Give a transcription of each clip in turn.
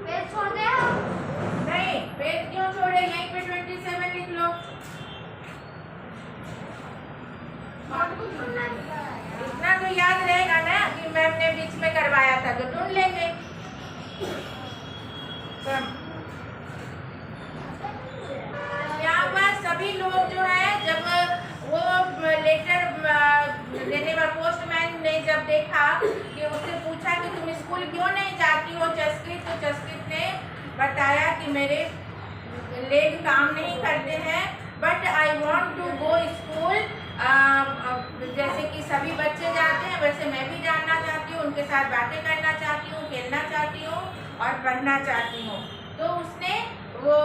Page छोड़ दे। नहीं, page क्यों छोड़े, यहीं पे 27 लिख लो। इतना तो याद रहेगा ना कि मैम ने बीच में करवाया था, तो ढूंढ लेंगे। क्या हुआ, सभी लोग जो है जब वो लेटर देने वाला पोस्टमैन ने जब देखा कि उससे पूछा कि तुम स्कूल क्यों नहीं जाती हो चस्कित, तो चस्कित ने बताया कि मेरे लेग काम नहीं करते हैं, but I want to go school. जैसे कि सभी बच्चे जाते हैं वैसे मैं भी जानना चाहती हूँ, उनके साथ बातें करना चाहती हूँ, खेलना चाहती हूँ और पढ़ना चाहती हूँ। तो उसने वो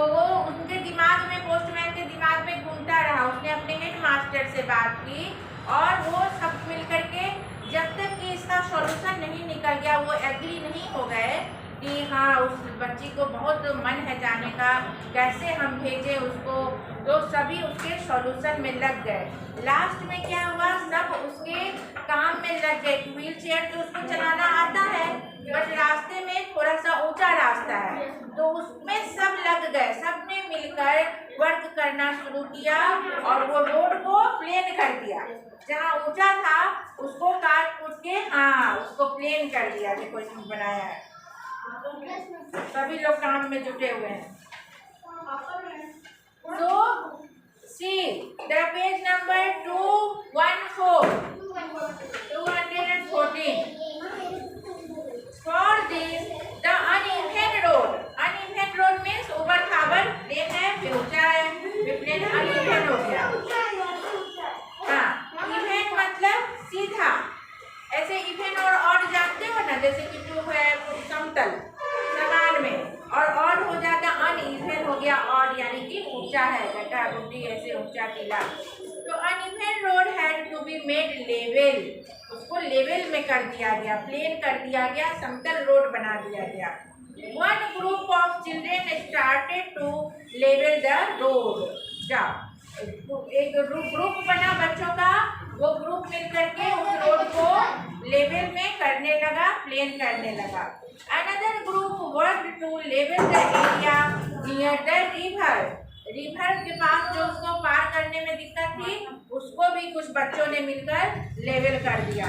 उनके दिमाग में, पोस्टमैन के दिमाग में घूमता रहा। उसने अपने हेड मास्टर से बात की और वो सब मिल करके जब तक कि इसका सॉल्यूशन नहीं निकल गया, वो एग्री नहीं हो गए कि हाँ उस बच्ची को बहुत मन है जाने का, कैसे हम भेजें उसको, तो सभी उसके सॉल्यूशन में लग गए। लास्ट में क्या हुआ, सब उसके काम में लग गए। व्हील चेयर तो उसको चलाना आता है, बट रास्ते में थोड़ा सा ऊंचा रास्ता है, तो उसमें सब लग गए। सबने मिलकर वर्क करना शुरू किया और वो रोड को प्लेन कर दिया। जहाँ ऊंचा था उसको काट कूट के हाँ उसको प्लेन कर दिया। देखो इसमें बनाया है, सभी लोग काम में जुटे हुए हैं। So see the page number 214, 214. For this the uneven road, uneven road means ऊबड़ खाबड़ प्लेन है, फिर ऊंचा है, फिर प्लेन uneven हो गया। हाँ, इवन मतलब सीधा। ऐसे इवन और ऑड जानते हो ना, जैसे कि टू है समतल समान में, और ऑड हो जाता अनइवन हो गया ऑड, यानी कि ऊंचा है, गड्ढा गुड्डी ऐसे ऊंचा टीला। तो uneven road had to be made level, उसको लेवल में कर दिया गया, प्लेन कर दिया गया, समतल रोड बना दिया गया। One group of children started to level the road. जाओ, एक ग्रुप बना बच्चों का, वो ग्रुप मिल करके उस रोड को लेवल में करने लगा, प्लेन करने लगा। Another group worked to level the area near the river, river के पास जो उसको पार करने में दिक्कत थी उसको भी कुछ बच्चों ने मिलकर लेवल कर दिया।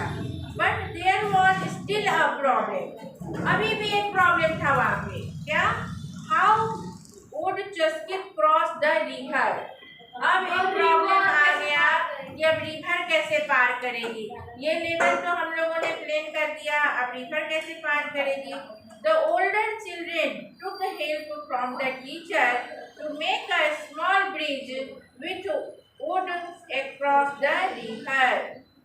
But there was still a problem, अभी भी एक प्रॉब्लम था वहाँ पे। क्या, how would Chuskit cross the river. अब एक प्रॉब्लम आ गया कि अब रिवर कैसे पार करेगी। ये लेवल तो हम लोगों ने प्लेन कर दिया, अब रिवर कैसे पार करेगी। The older children took help from the teacher to make a small bridge which would across the river.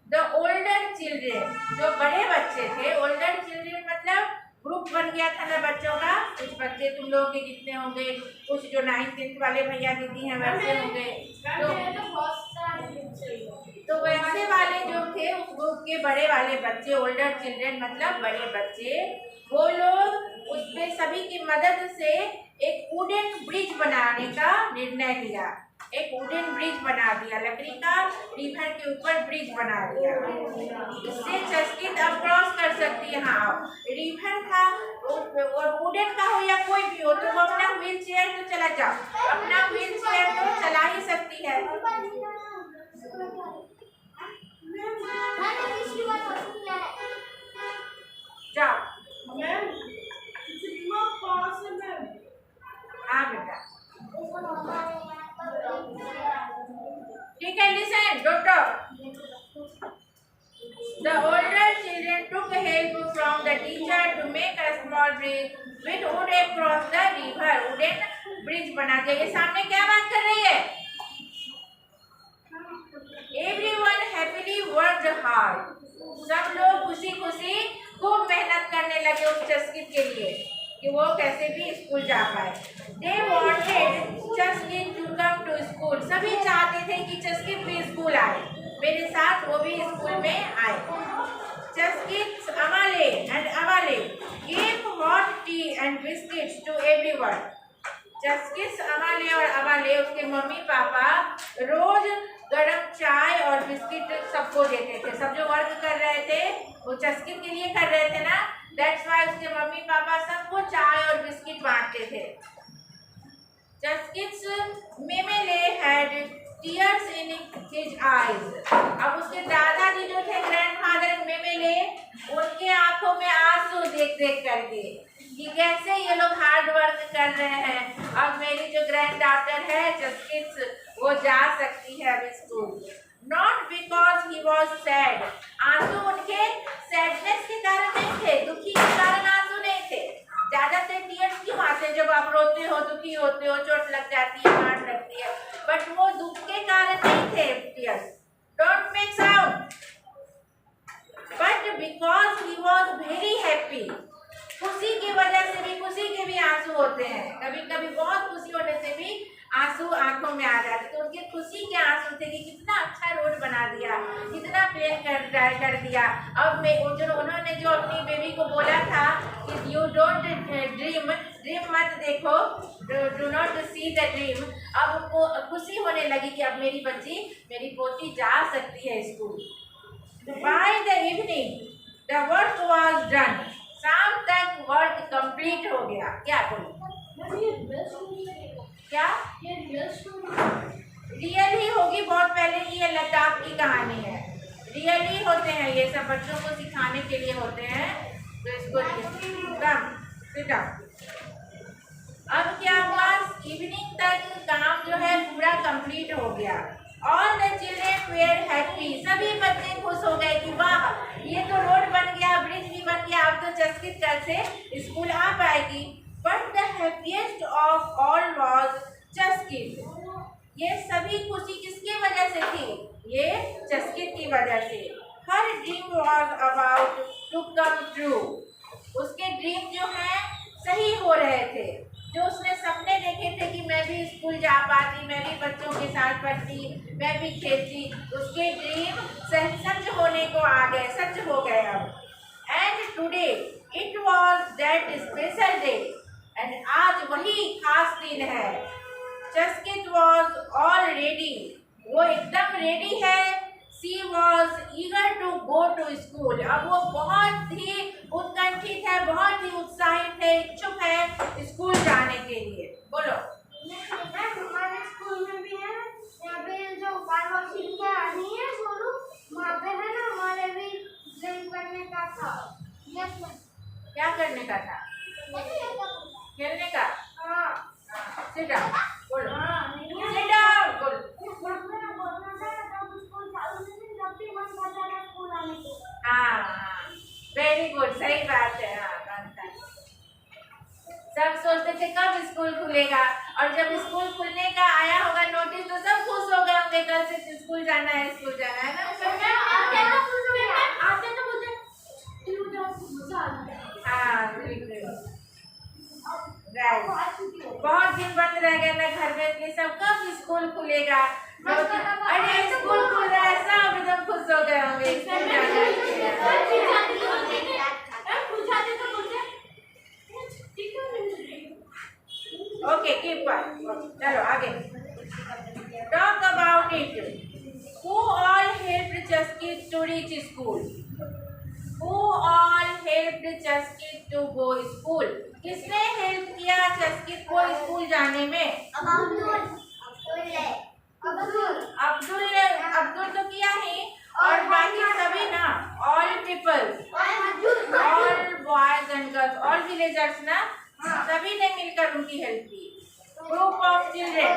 The older children, जो बड़े बच्चे थे, ओल्डर चिल्ड्रेन मतलब ग्रुप बन गया था ना बच्चों का, कुछ बच्चे तुम लोगों के जितने होंगे, कुछ जो 9th 10th वाले भैया दीदी हैं वैसे होंगे, तो वैसे वाले जो थे उस ग्रुप के बड़े वाले बच्चे, ओल्डर चिल्ड्रेन मतलब बड़े बच्चे, वो लोग उस पे सभी की मदद से एक वुडन ब्रिज बनाने का निर्णय लिया। एक वुडन ब्रिज बना दिया, लकड़ी का रिवर के ऊपर ब्रिज बना दिया। इससे चस्कित अब क्रॉस कर सकती है। हाँ, रिवर था और वुडन का हो या कोई भी हो, तो वो अपना व्हील चेयर तो चला जाओ, अपना व्हील चेयर तो चला ही सकती है। जाओ, हाँ बेटा, ठीक है, listen doctor. The older children took help from the teacher to make a small bridge which would cross the river. Wooden bridge बना दिया। ये सामने क्या बात कर रही है? Everyone happily worked hard. सब लोग खुशी खुशी खूब मेहनत करने लगे उस चस्कित के लिए कि वो कैसे भी स्कूल जा पाए। They wanted चस्कित to come to school. सभी चाहते थे कि चस्कित भी स्कूल आए, मेरे साथ वो भी स्कूल में आए। चस्कित अमाले and अवाले gave hot tea and biscuits to everyone. चस्कित अमाले और अवाले उसके मम्मी पापा रोज गरम चाय और बिस्किट सबको देते थे। सब जो वर्क कर रहे थे वो चस्कित के लिए कर रहे थे ना, दैट्स वाई उसके मम्मी पापा सबको चाय और बिस्किट आते थे। Juskit's Memele had tears in his eyes. अब उसके दादाजी जो थे ग्रैंडफादर मेमेले, उनके आंखों में आंसू देख देख करके कि कैसे ये लोग हार्ड वर्क कर रहे हैं। अब मेरी जो ग्रैंड डॉटर है जस्किट्स, वो जा सकती है अब school. Not because he was sad. आंसू उनके सैडनेस के कारण नहीं थे, दुखी के कारण आंसू नहीं थे। ज्यादातर टीयर्स क्यों आते हैं? जब आप रोते हो, दुखी होते हो, चोट लग जाती है, डांट लगती है, बट वो दुख के कारण नहीं थे tears. Don't make sound. But because he was very happy. खुशी की वजह से भी, खुशी के भी आंसू होते हैं, कभी कभी बहुत खुशी होने से भी आंसू आंखों में आ जाते। तो उनके खुशी के आंसू थे कि कितना अच्छा रोड बना दिया, कितना प्लेन कर दिया। अब उन्होंने जो अपनी बेबी को बोला था कि यू डोंट ड्रीम मत देखो, do not see the dream. अब उनको खुशी होने लगी कि अब मेरी बच्ची, मेरी पोती जा सकती है school. By the evening the work was done. शाम तक वर्क कंप्लीट हो गया। क्या क्या रियल ही होगी, बहुत पहले की ये लद्दाख की कहानी है। रियल ही होते हैं ये सब, बच्चों को सिखाने के लिए होते हैं। तो इसको अब क्या हुआ, इवनिंग तक काम जो है पूरा कंप्लीट हो गया। All the children were happy. सभी बच्चे खुश हो गए कि वाह, ये तो रोड बन गया, ब्रिज भी बन गया, अब तो जस्किट कल से स्कूल आ पाएगी। But the happiest of all was Chuskit. ये सभी खुशी किसकी वजह से थी? ये जस्किट की वजह से। हर dream was about to come true. उसके ड्रीम जो हैं सही हो रहे थे। जो उसने सपने देखे थे कि मैं भी स्कूल जा पाती, मैं भी बच्चों के साथ पढ़ती, मैं भी खेलती, उसके ड्रीम सच होने को आ गए, सच हो गए अब। And today it was that special day. And आज वही खास दिन है। जस्किट वाज ऑल रेडी। वो एकदम रेडी है। She was eager to go to school. अब वो बहुत ही उत्कंठित है, बहुत ही उत्साहित है, इच्छुक है स्कूल जाने के लिए। बोलो। हमारे स्कूल में भी है, यहाँ पे जो बायोलॉजी की आनी है सोनू, वहाँ पे है ना, हमारे भी ड्रिंक करने का था। क्या करने का था? खेलने का। Sit down. बोलो। Sit down. बोलो। हाँ, वेरी गुड, सही बात है। हाँ, सब सोचते थे कब स्कूल खुलेगा, और जब स्कूल खुलने का आया होगा नोटिस तो सब खुश हो गए होंगे, कल से स्कूल जाना है, स्कूल जाना है ना। हाँ, राइट। बहुत दिन बंद रह गया था घर में, इसलिए सब कब स्कूल खुलेगा। अरे स्कूल खुल रहा है, सब एकदम खुश हो गए होंगे स्कूल जाना है। Okay, keep quiet. चलो आगे। Talk about it. Who all helped Jaskit to reach school? Who all helped Jaskit to go school? किसने हेल्प किया जस्किट को स्कूल जाने में? अब्दुल तो किया ही, और बाकी सभी ना, all people, all boys and girls, all villagers ना, सभी ने मिलकर उनकी हेल्प की। Group of children.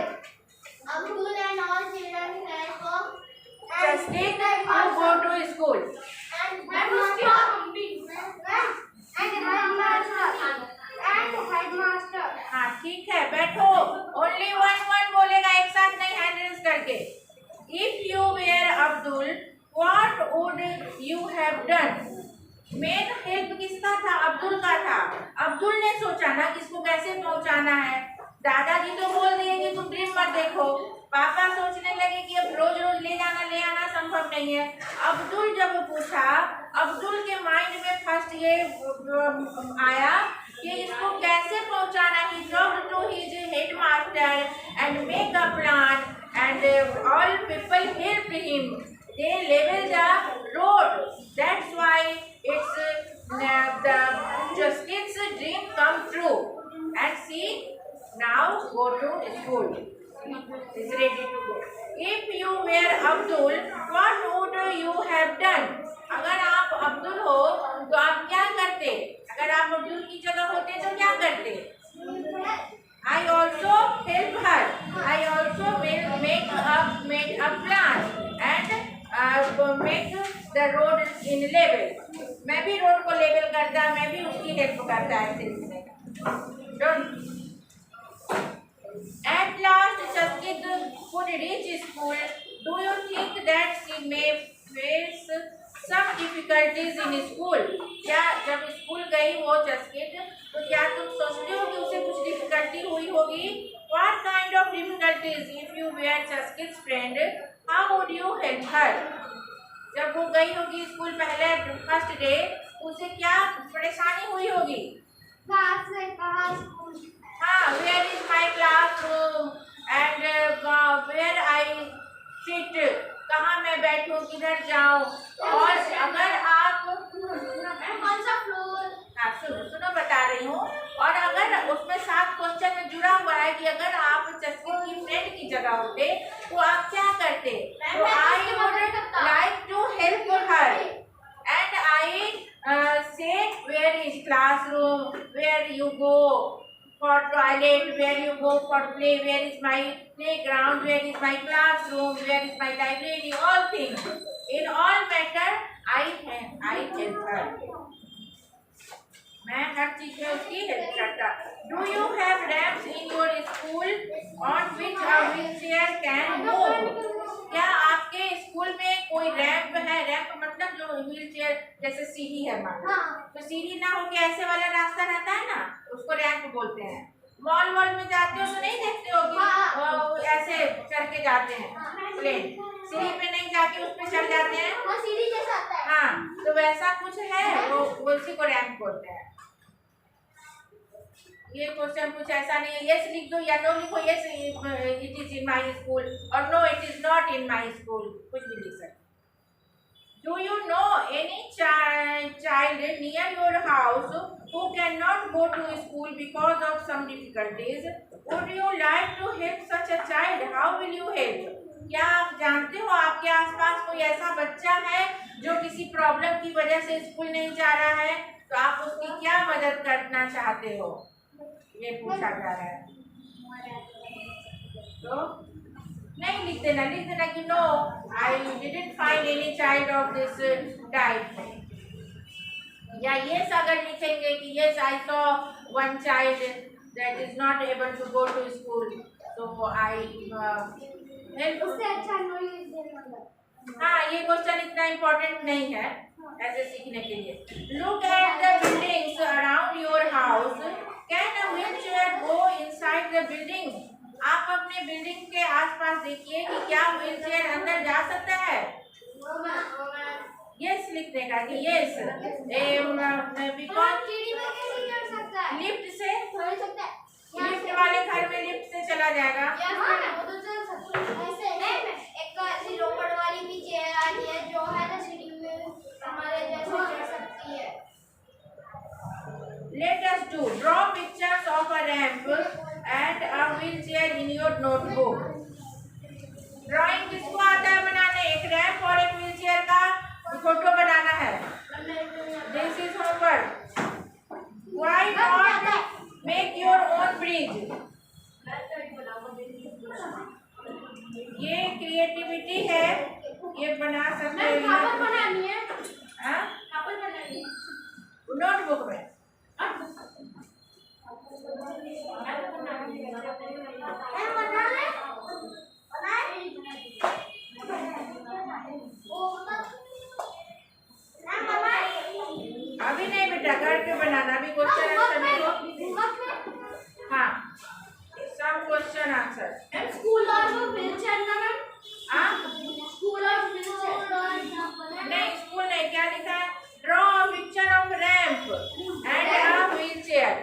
Abdul and all children help Jaskit to go to school. and headmaster. हाँ ठीक है, बैठो। ओनली वन बोलेगा, एक साथ नहीं, हैंड रेज करके। If you were Abdul, what would you have done? Main help किसका था? अब्दुल का था। अब्दुल ने सोचा ना कि इसको कैसे पहुंचाना है। दादाजी तो बोल दिए कि तुम ड्रीम मत देखो। पापा सोचने लगे कि अब रोज रोज ले आना संभव नहीं है। अब्दुल जब पूछा, अब्दुल के माइंड में फर्स्ट ये आया कि इसको कैसे पहुंचाना। He talked to his headmaster and make a plan and all people help him. They level the road. That's why it's the Jaskit's dream come true. And see, Now go to school. Is ready to go. If you were Abdul, what would you have done? अगर आप अब्दुल हो तो आप क्या करते? अगर आप अब्दुल की जगह होते तो क्या करते? I also help her. I also will make a plan and make the road in level. मैं भी रोड को लेवल करता, मैं भी उसकी हेल्प करता ऐसे लिखने का. Don't. At last, Chaskit could reach school. Do you think that she may face some difficulties in school? क्या जब स्कूल गई वो चस्कित तो क्या तुम सोचते हो कि उसे कुछ डिफिकल्टी हुई होगी? What kind of difficulties? If you were Chaskit's friend, how would you help her? जब वो गई होगी स्कूल पहले फर्स्ट डे, उसे क्या परेशानी हुई होगी? हाँ, where is my classroom and where I sit? कहाँ मैं बैठूं, किधर जाऊं? और अगर आप कौन सा फ्लोर? हाँ, सुनो बता रही हूँ. और अगर उसमें साथ क्वेश्चन में जुड़ा हुआ है कि अगर आप चस्कित की फ्रेंड की जगह होते तो आप क्या करते? तो I would like to help her and I say where is classroom, where you go for toilet, where you go for play, where is my playground, where is my classroom, where is my library, all things. In all matter, I help her. मैं हर चीज में उसकी help करता. Do you have ramps in your school on which a wheelchair can move? क्या आपके school में कोई ramp है? रैंप मतलब जो व्हीलचेयर जैसे सीढ़ी है मान लो, तो सीढ़ी ना होके ऐसे वाला रास्ता रहता है ना, उसको रैंप बोलते हैं. मॉल में जाते हो तो नहीं देखते हो कि ऐसे चढ़ के जाते हैं प्लेन, सीढ़ी पे नहीं जाके उस पे चढ़ जाते हैं. सीढ़ी जैसा आता है. हाँ, तो वैसा कुछ है, वो उसी को रैंप बोलते हैं. ये क्वेश्चन कुछ ऐसा नहीं है यस लिख दो या नो लिखो. Yes it is in my school और no it is not in my school, कुछ भी लिख सकते. Do you know any child near your house who cannot go to school because of some difficulties? Would you like to help such a child? How will you help? क्या आप जानते हो आपके आसपास कोई ऐसा बच्चा है जो किसी प्रॉब्लम की वजह से स्कूल नहीं जा रहा है, तो आप उसकी क्या मदद करना चाहते हो? ये पूछा जा रहा है. तो नहीं लिख देना कि no I didn't find any child of this type. या यस अगर लिखेंगे कि yes I saw one child that is not able to go to school, तो आई हेल्प. उससे अच्छा नो लिख देना. हाँ, ये क्वेश्चन इतना इम्पोर्टेंट नहीं है ऐसे सीखने के लिए. Look at the buildings around your house. Can a wheelchair go inside the building? आप अपने बिल्डिंग के आसपास देखिए कि क्या व्हीलचेयर अंदर जा सकता है? यस लिख देगा कि यस. बिकॉज लिफ्ट से, लिफ्ट वाले घर में लिफ्ट से चला जाएगा. एक ऐसी रोपड़ वाली भी चेयर आती है जो है ना सीढ़ी में हमारे जैसे चढ़ सकती है. Let us draw pictures of a ramp and a wheelchair in your notebook. Drawing किसको आता है बनाने? एक रैंप और एक व्हीलचेयर का फोटो बनाना है. This is homework. Why not make your own bridge? ये क्रिएटिविटी है, ये बना सकते हो. बनानी है. हाँ, नोटबुक में. अभी नहीं बेटा, घर पे बनाना. अभी क्वेश्चन आंसर लिखो. हाँ, सब क्वेश्चन आंसर. स्कूल और व्हीलचेयर ना मैम. हाँ, स्कूल और व्हीलचेयर नहीं, स्कूल नहीं. क्या लिखा है? Draw a picture off ramp and a wheelchair.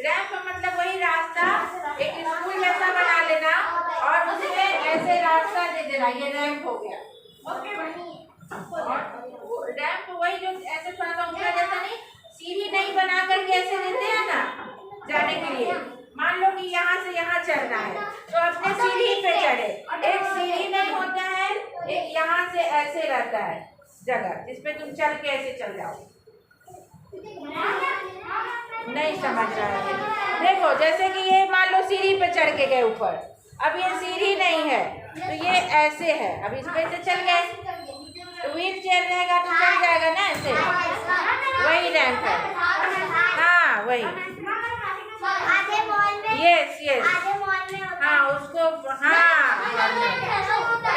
Ramp मतलब वही रास्ता, एक स्कूल जैसा बना लेना और उसमें ऐसे रास्ता दे देना. ये रैंप हो गया. और रैंप वही जो ऐसे थोड़ा सा ऊंचा जैसा, नहीं सीढ़ी नहीं बना करके ऐसे देते हैं ना जाने के लिए. मान लो कि यहाँ से चढ़ना है तो अपने सीढ़ी पे चढ़े। एक सीढ़ी नहीं होता है, एक यहाँ से ऐसे रहता है जगह जिसपे तुम चल के ऐसे चल जाओ। नहीं समझ रहा है? देखो जैसे कि ये मान लो सीढ़ी पे चढ़ के गए ऊपर, अब ये सीढ़ी नहीं है तो ये ऐसे है, अब इस पे से चल गए तो व्हील चेयर रहेगा तो चल जाएगा ना ऐसे, वही रैंप है। हाँ वही, यस यस, हाँ उसको, हाँ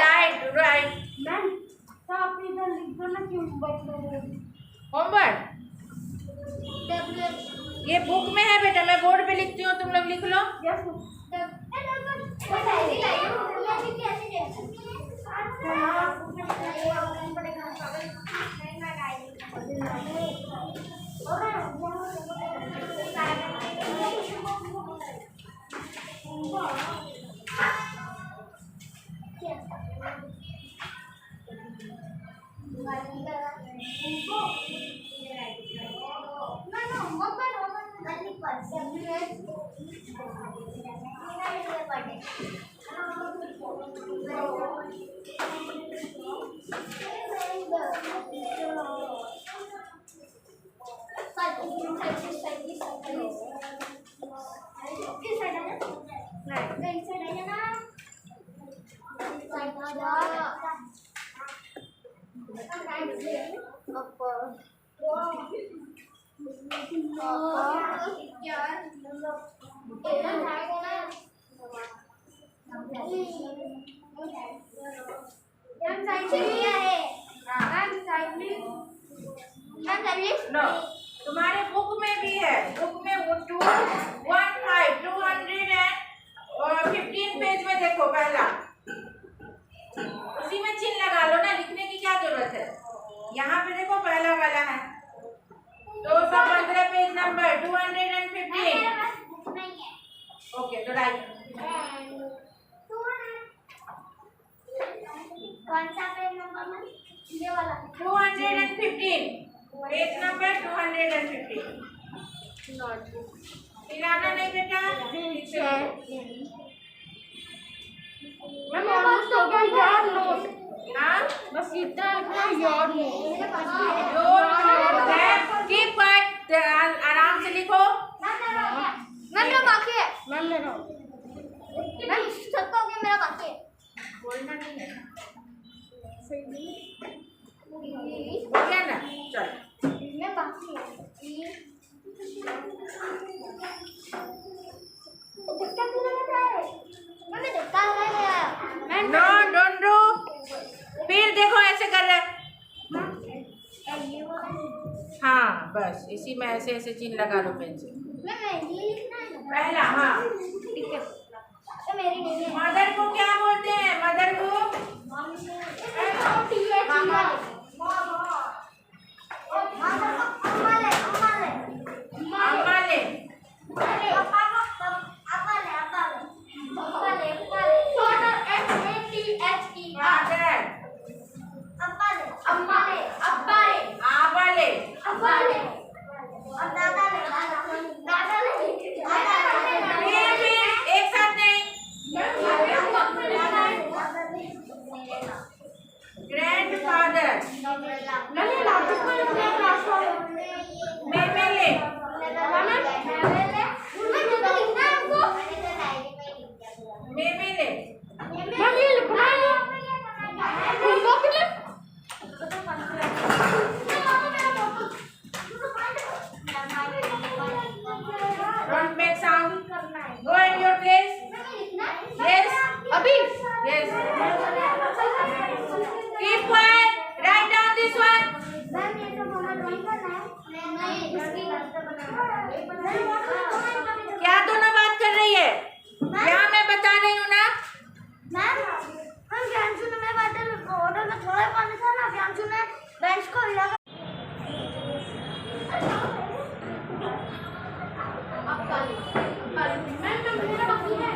राइट राइट। होमवर्क ये बुक में है बेटा, मैं बोर्ड पे लिखती हूँ, तुम लोग लिख लो। नो, तुम्हारे बुक में भी है, बुक में 215 पेज में देखो पहला, उसी में चिन्ह लगा लो ना, लिखने की क्या जरूरत है। यहाँ पे देखो पहला वाला है 215 पेज नंबर 215। ओके तो राइट। कौन सा पेज नंबर में? ये वाला 215 पेज नंबर 215। हिलाना नहीं बेटा, मैम ऑलमोस्ट हो गया यार, नोट। हाँ बस इतना याद नहीं। कीप क्वाइट, आराम से लिखो। मैम मेरा बाकी है। मैम मेरा सबका हो गया, मेरा बाकी है। बोलना नहीं है, सही हो गया ना, चल। मैं बाकी है। दिक्कत नहीं लगा है। मैंने देखा है। नो डोंट डू, फिर देखो ऐसे कर रहे। हाँ बस इसी में ऐसे ऐसे चिन्ह लगा लो पेन से। मैं ये लिखना है पहला, हाँ ठीक है। तो मेरी नहीं है। मदर को क्या बोलते हैं? मदर को क्या दोनों बात कर रही है? क्या मैं बता रही हूँ ना? मैम हम ज्ञानचू ने ऑर्डर में थोड़ा पानी था ना, ज्ञानचू ने बेंच को हिला कर मैम मेरा बाकी है।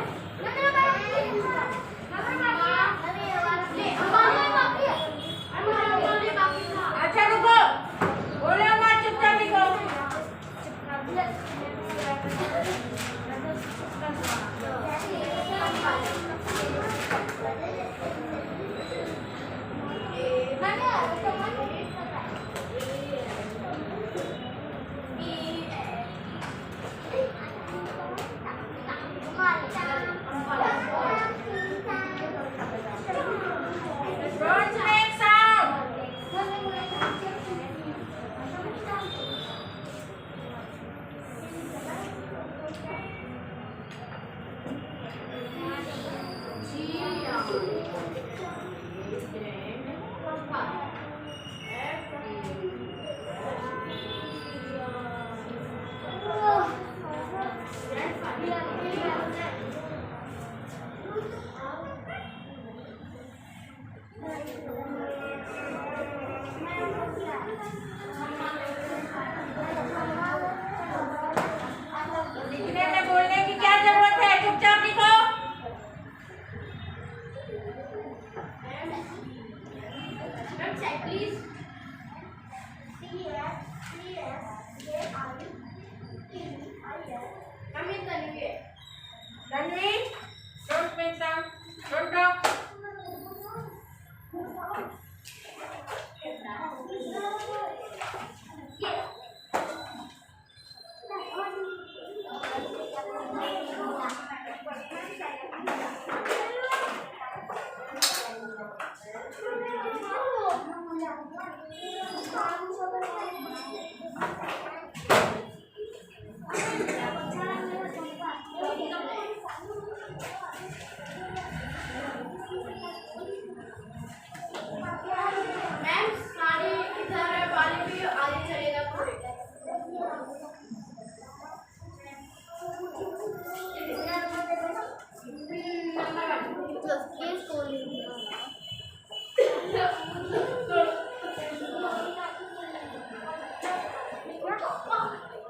लिखने में बोलने की क्या जरूरत है, चुपचाप लिखो। Tanvi, don't make sound, don't talk.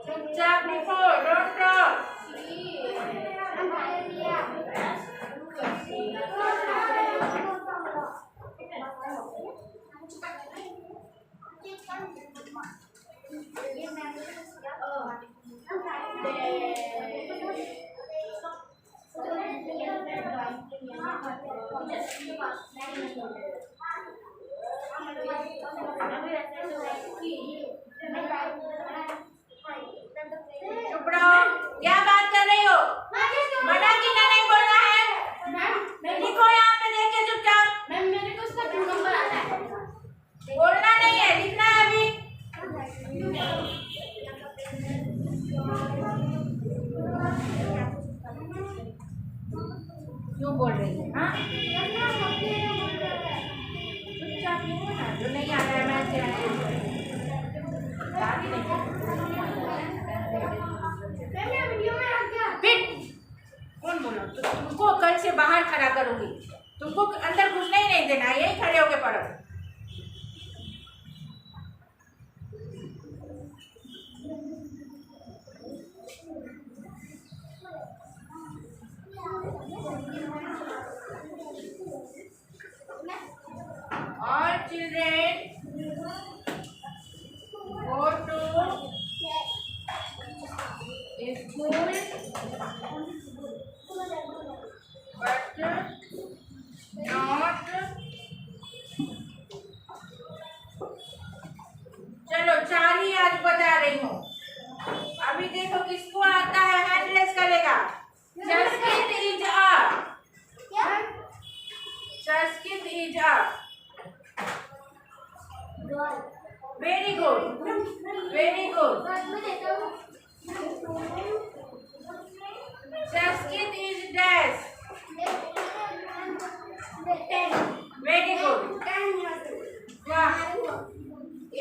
चुपचाप लिखो, don't talk. चुप रहो, क्या बात कर रही हो? मना की ना, नहीं बोलना है। लिखो यहाँ पे देख के चुपचाप। मेरे को उसका 2 नंबर आता है। बोलना नहीं है, लिखना है अभी। क्यों बोल रही है? हाँ, चुपचाप लिखो ना, जो नहीं आ रहा है मैं कौन बोला? तुमको कल से बाहर खड़ा करूंगी, तुमको अंदर घुसने ही नहीं देना, यही खड़े होके पढ़ो। All children go to school, but not. चलो 4 ही आज बता रही हूँ। अभी देखो किसको आता है, हैंड रेस करेगा। Sanskrit is up. Sanskrit is up. Very good. Very good. Sanskrit is dash. Very good. वाह,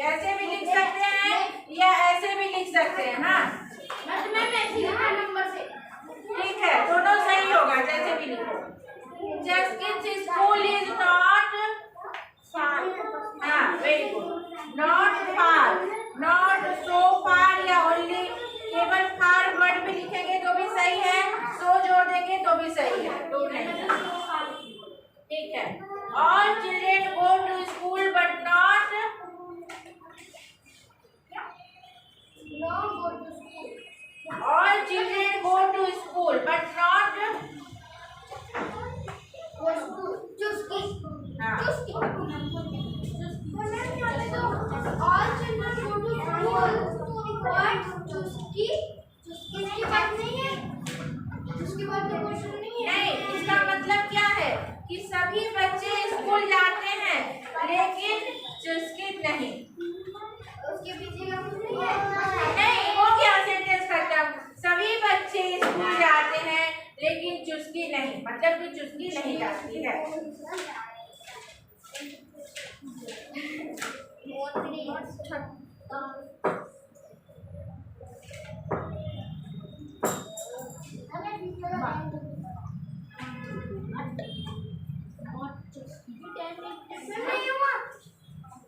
ऐसे भी लिख सकते हैं या ऐसे भी लिख सकते हैं। हाँ, ठीक है, दोनों सही होगा, जैसे भी लिखो। Sanskrit school is not far. हाँ, very good. Not far, not so far या only केवल far वर्ड भी लिखेंगे तो भी सही है, so जोड़ देंगे तो भी सही है, तो नहीं। ठीक है। All children go to school but not. All children go to school but not. नहीं, इसका मतलब क्या है कि सभी बच्चे स्कूल जाते हैं लेकिन चुस्कित नहीं। उसके पीछे का कुछ नहीं है। नहीं, वो क्या सेंटेंस करता हूँ, सभी बच्चे मतलब कि चुस्की नहीं जाती है।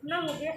ना हो गया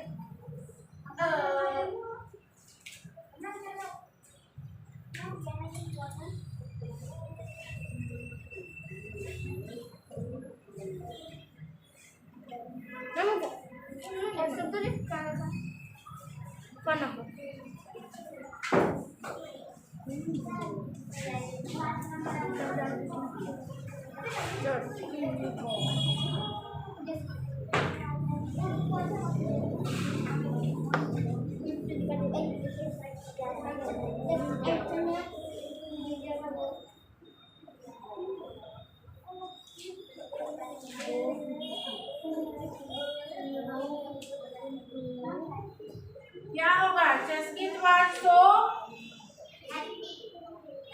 क्या होगा? Chuskit word so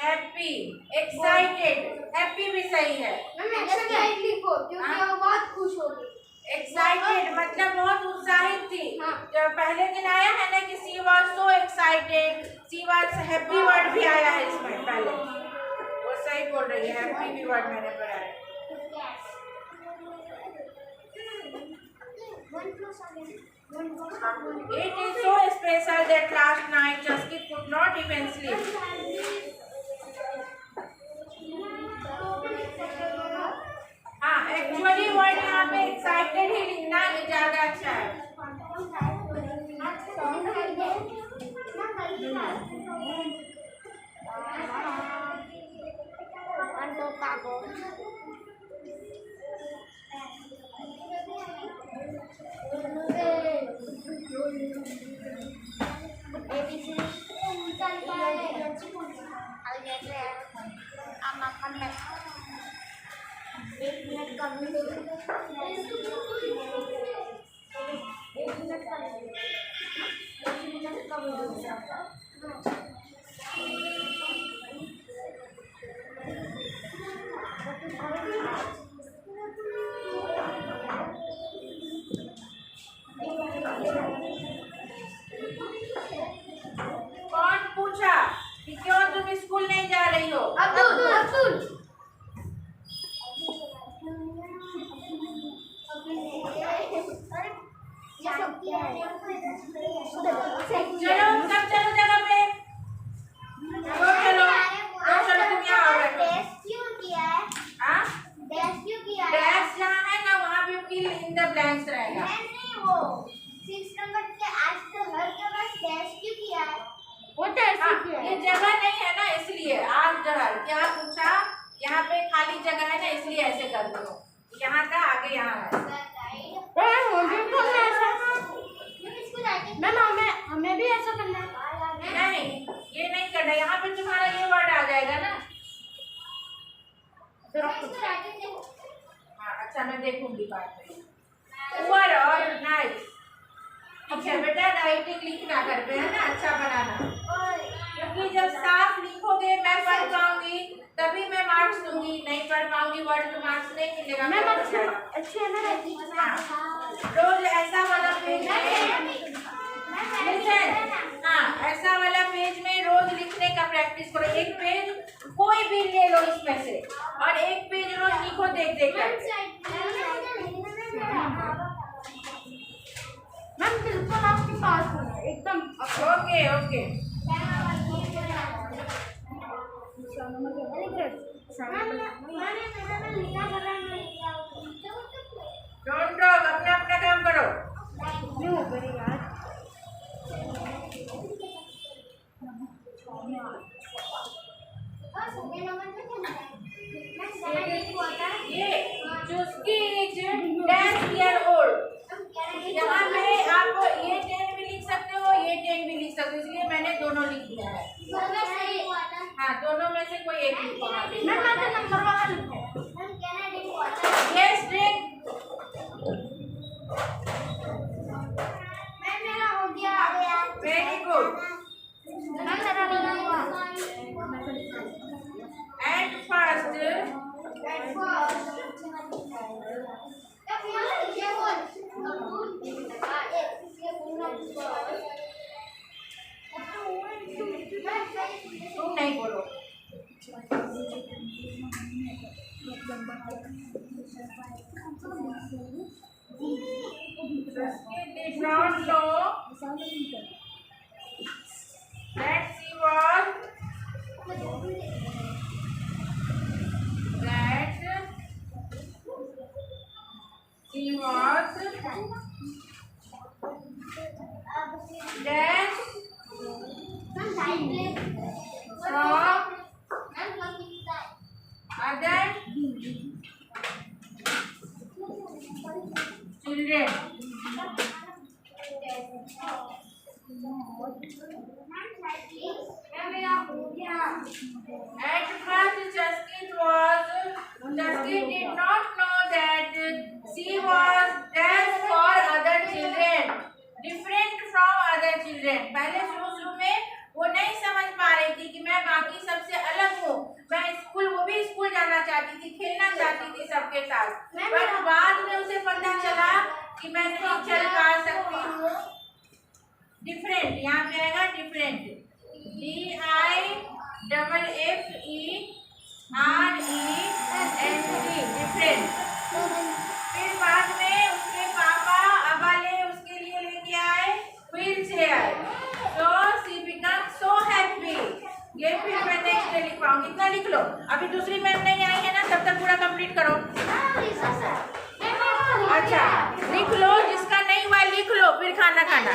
happy, excited. Happy भी सही है। लिखो क्योंकि वो बहुत खुश होगी। एक्साइटेड मतलब बहुत उत्साहित थी। हाँ। जब पहले दिन आया है ना कि she was so excited, she was happy word भी आया है इसमें पहले। वो सही बोल रही है, हैप्पी भी वर्ड मैंने पढ़ा है। It is so special that last night Jaskit could not even sleep. हाँ, एक्चुअली वर्ड यहाँ पे एक्साइटेड ही लिखना ये ज्यादा अच्छा है। कौन पूछा कि क्यों तुम स्कूल नहीं जा रही हो? अब्दुल चलो सब चलो जगह पे। चलो तुम यहाँ आओ बैठो। हाँ? डैश जहाँ है ना वहाँ पे फिल इन द ब्लैंक्स रहेगा। ये जगह नहीं है ना इसलिए। आज जगह क्या पूछा? यहाँ पे खाली जगह है ना इसलिए ऐसे कर दो। यहाँ का आगे यहाँ है। हमें भी ऐसा करना है। नहीं ये नहीं करना। यहाँ पे तुम्हारा ये वर्ड आ जाएगा ना। हाँ अच्छा मैं देखूंगी बाद में। पुअर और नाइस। अच्छा बेटा राइटिंग लिखना घर पे है ना, अच्छा बनाना। क्योंकि जब साफ लिखोगे मैं पढ़ पाऊंगी तभी मैं मार्क्स दूंगी। नहीं पढ़ पाऊंगी वर्ड तो मार्क्स नहीं मिलेगा। मैं अच्छी है ना। रोज ऐसा वाला पेज में हाँ ऐसा वाला पेज में रोज लिखने का प्रैक्टिस करो। एक पेज कोई भी ले लो इसमें से और एक पेज रोज लिखो देख देख कर। मैम बिल्कुल आपके पास हूँ एकदम। Okay okay. डोंट टॉक, अपना अपना काम करो। ये चुस्की इज 10 ईयर ओल्ड। यहाँ पे आप ये 10 भी लिख सकते हो, ये 10 भी लिख सकते हो, इसलिए मैंने दोनों लिख दिया है। हाँ दोनों में से कोई एक लिखो। Yes drink. Very good. And first at first. ये बोल तुम नहीं बोलो। Jaskin did not know that she was dash from other children. At first, Jaskin did not know that she was dash for other children, different from other children. पहले शुरू में वो नहीं समझ पा रही थी कि मैं बाकी सबसे अलग हूँ। मैं स्कूल, वो भी स्कूल जाना चाहती थी, खेलना चाहती थी सबके साथ। पर बाद में उसे पता चला कि मैं नहीं चल पा सकती हूँ। डिफरेंट, यहाँ पे आएगा डिफरेंट, DIFFERENT, डिफरेंट। फिर बाद में उसके पापा अबाले उसके लिए लेके आए व्हील चेयर, तो शी बिकम सो हैप्पी। ये फिर मैं नेक्स्ट डे लिखवाऊंगी, इतना लिख लो। अभी दूसरी मैम नहीं आई है ना, तब तक पूरा कंप्लीट करो। अच्छा लिख लो, जिसका नहीं हुआ लिख लो, फिर खाना खाना।